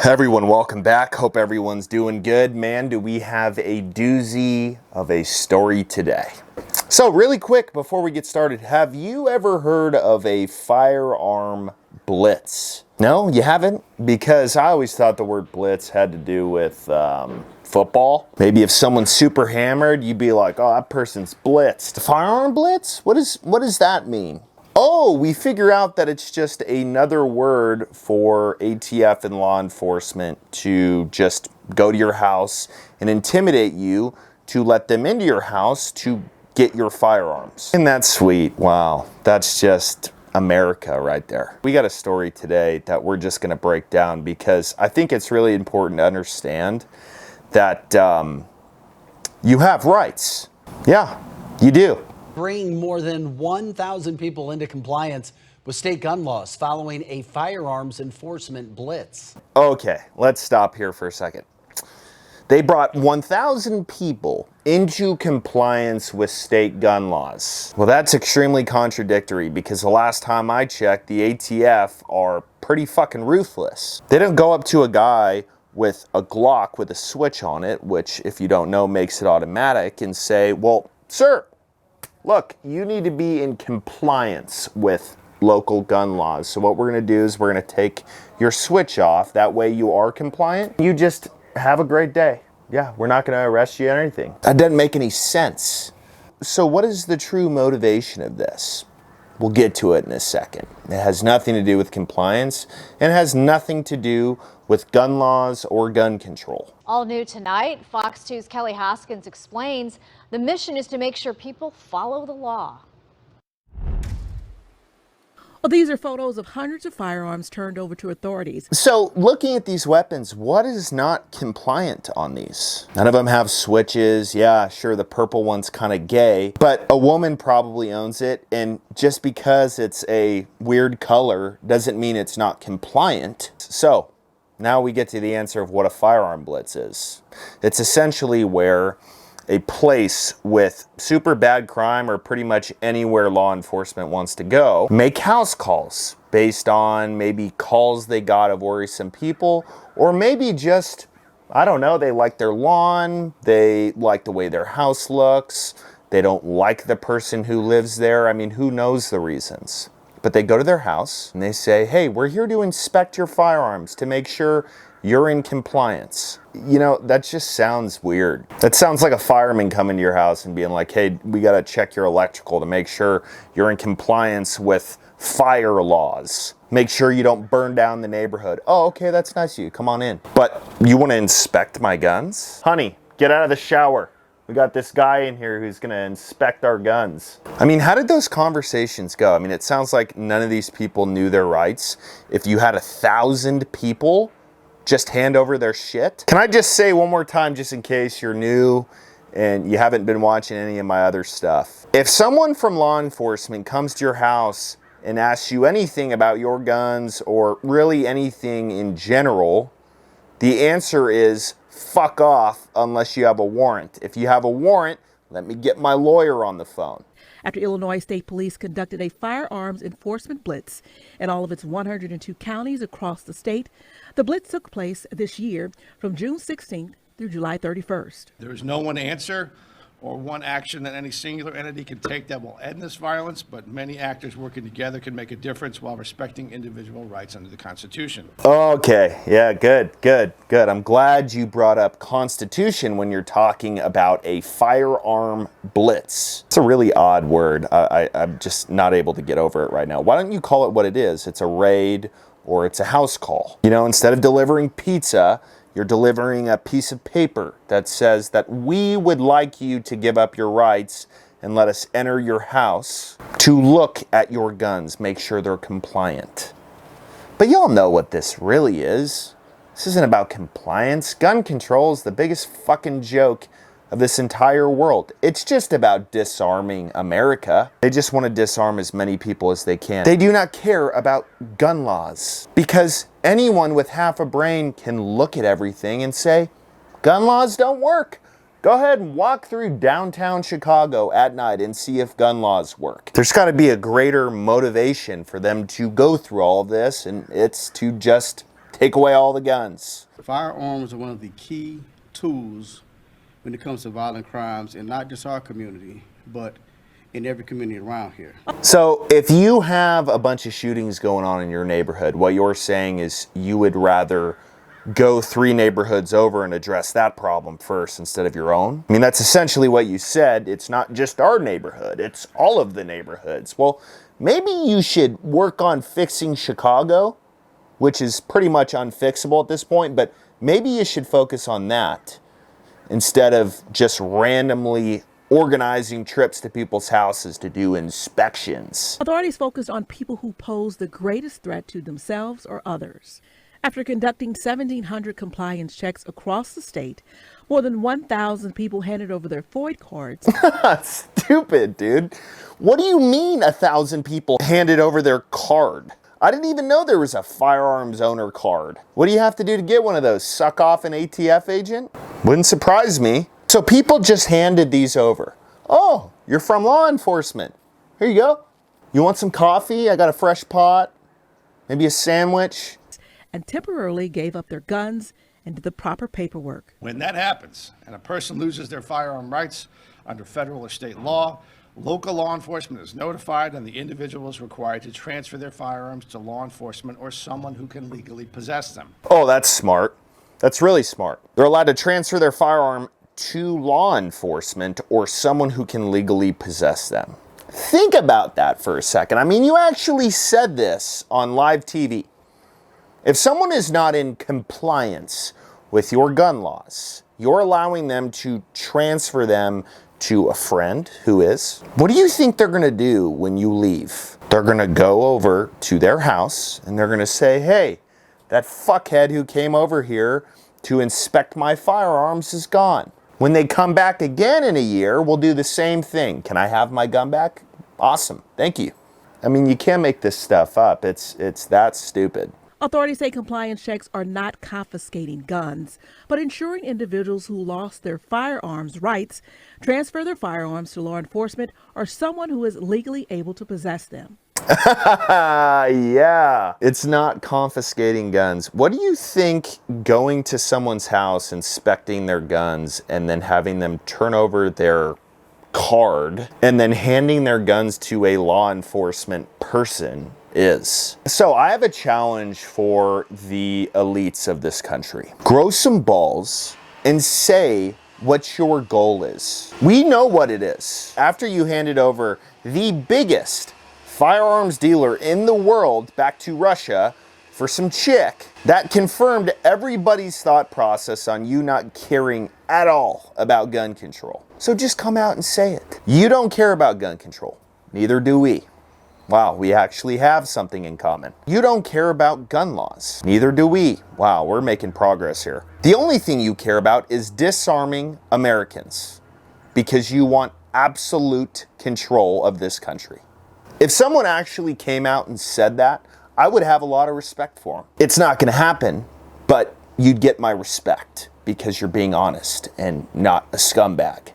Everyone, welcome back. Hope everyone's doing good. Man, do we have a doozy of a story today. So really quick before we get started, have you ever heard of a firearm blitz? No, you haven't? Because I always thought the word blitz had to do with football. Maybe if someone's super hammered, you'd be like, oh, that person's blitzed. Firearm blitz? What does that mean? Oh, we figure out that it's just another word for ATF and law enforcement to just go to your house and intimidate you to let them into your house to get your firearms. Isn't that sweet? Wow, that's just America right there. We got a story today that we're just gonna break down because I think it's really important to understand that you have rights. Yeah, you do. Bring more than 1,000 people into compliance with state gun laws following a firearms enforcement blitz. Okay, let's stop here for a second. They brought 1,000 people into compliance with state gun laws. Well, that's extremely contradictory because the last time I checked, the ATF are pretty fucking ruthless. They don't go up to a guy with a Glock with a switch on it, which if you don't know makes it automatic, and say, well, sir, look, you need to be in compliance with local gun laws. So what we're gonna do is we're gonna take your switch off. That way you are compliant. You just have a great day. Yeah, we're not gonna arrest you or anything. That doesn't make any sense. So what is the true motivation of this? We'll get to it in a second. It has nothing to do with compliance and it has nothing to do with gun laws or gun control. All new tonight, Fox 2's Kelly Hoskins explains the mission is to make sure people follow the law. Well, these are photos of hundreds of firearms turned over to authorities. So looking at these weapons, what is not compliant on these? None of them have switches. Yeah, sure, the purple one's kind of gay, but a woman probably owns it. And just because it's a weird color doesn't mean it's not compliant. So now we get to the answer of what a firearm blitz is. It's essentially where a place with super bad crime or pretty much anywhere law enforcement wants to go, make house calls based on maybe calls they got of worrisome people, or maybe just, I don't know, they like their lawn, they like the way their house looks, they don't like the person who lives there. I mean, who knows the reasons? But they go to their house and they say, hey, we're here to inspect your firearms to make sure you're in compliance. You know, that just sounds weird. That sounds like a fireman coming to your house and being like, hey, we gotta check your electrical to make sure you're in compliance with fire laws. Make sure you don't burn down the neighborhood. Oh, okay, that's nice of you, come on in. But you wanna inspect my guns? Honey, get out of the shower. We got this guy in here who's gonna inspect our guns. I mean, how did those conversations go? I mean, it sounds like none of these people knew their rights. If you had 1,000 people just hand over their shit. Can I just say one more time, just in case you're new and you haven't been watching any of my other stuff. If someone from law enforcement comes to your house and asks you anything about your guns or really anything in general, the answer is fuck off unless you have a warrant. If you have a warrant, let me get my lawyer on the phone. After Illinois State Police conducted a firearms enforcement blitz in all of its 102 counties across the state, the blitz took place this year from June 16th through July 31st. There is no one answer or one action that any singular entity can take that will end this violence, but many actors working together can make a difference while respecting individual rights under the Constitution. Okay, yeah, good. I'm glad you brought up Constitution when you're talking about a firearm blitz. It's a really odd word. I'm just not able to get over it right now. Why don't you call it what it is? It's a raid or it's a house call. You know, instead of delivering pizza, you're delivering a piece of paper that says that we would like you to give up your rights and let us enter your house to look at your guns, make sure they're compliant. But y'all know what this really is. This isn't about compliance. Gun control is the biggest fucking joke of this entire world. It's just about disarming America. They just want to disarm as many people as they can. They do not care about gun laws because anyone with half a brain can look at everything and say, gun laws don't work. Go ahead and walk through downtown Chicago at night and see if gun laws work. There's got to be a greater motivation for them to go through all of this, and it's to just Take away all the guns. Firearms are one of the key tools when it comes to violent crimes in not just our community, but in every community around here. So if you have a bunch of shootings going on in your neighborhood, what you're saying is you would rather go 3 neighborhoods over and address that problem first instead of your own? I mean, that's essentially what you said. It's not just our neighborhood, it's all of the neighborhoods. Well, maybe you should work on fixing Chicago, which is pretty much unfixable at this point, but maybe you should focus on that instead of just randomly organizing trips to people's houses to do inspections. Authorities focused on people who pose the greatest threat to themselves or others. After conducting 1,700 compliance checks across the state, more than 1,000 people handed over their FOID cards. Stupid, dude. What do you mean 1,000 people handed over their card? I didn't even know there was a firearms owner card. What do you have to do to get one of those? Suck off an ATF agent? Wouldn't surprise me. So people just handed these over. Oh, you're from law enforcement. Here you go. You want some coffee? I got a fresh pot. Maybe a sandwich. And temporarily gave up their guns and did the proper paperwork. When that happens and a person loses their firearm rights under federal or state law, local law enforcement is notified and the individual is required to transfer their firearms to law enforcement or someone who can legally possess them. Oh, that's smart. That's really smart. They're allowed to transfer their firearm to law enforcement or someone who can legally possess them. Think about that for a second. I mean, you actually said this on live TV. If someone is not in compliance with your gun laws, you're allowing them to transfer them to a friend who is. What do you think they're gonna do when you leave? They're gonna go over to their house and they're gonna say, hey, that fuckhead who came over here to inspect my firearms is gone. When they come back again in a year, we'll do the same thing. Can I have my gun back? Awesome, thank you. I mean, you can't make this stuff up. It's that stupid. Authorities say compliance checks are not confiscating guns, but ensuring individuals who lost their firearms rights transfer their firearms to law enforcement or someone who is legally able to possess them. Yeah, it's not confiscating guns. What do you think going to someone's house, inspecting their guns, and then having them turn over their card and then handing their guns to a law enforcement person is? So I have a challenge for the elites of this country. Grow some balls and say what your goal is. We know what it is. After you handed over the biggest firearms dealer in the world back to Russia for some chick, that confirmed everybody's thought process on you not caring at all about gun control. So just come out and say it. You don't care about gun control. Neither do we. Wow, we actually have something in common. You don't care about gun laws. Neither do we. Wow, we're making progress here. The only thing you care about is disarming Americans because you want absolute control of this country. If someone actually came out and said that, I would have a lot of respect for them. It's not going to happen, but you'd get my respect because you're being honest and not a scumbag.